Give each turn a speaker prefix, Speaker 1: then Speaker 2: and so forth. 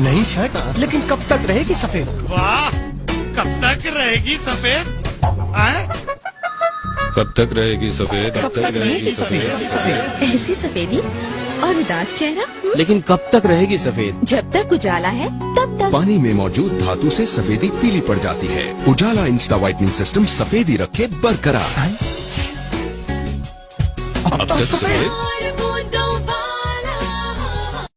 Speaker 1: नई शर्ट, लेकिन कब तक रहेगी सफेद?
Speaker 2: वाह, कब तक रहेगी सफेद?
Speaker 3: कब तक रहेगी सफेद?
Speaker 1: कब तक रहेगी सफेद?
Speaker 4: ऐसी सफेदी और उदास चेहरा,
Speaker 5: लेकिन कब तक रहेगी सफेद?
Speaker 4: जब तक उजाला है तब तक।
Speaker 6: पानी में मौजूद धातु से सफेदी पीली पड़ जाती है। उजाला इंस्टा व्हाइटनिंग सिस्टम सफेदी रखे बरकरार।
Speaker 3: अब तक सफेद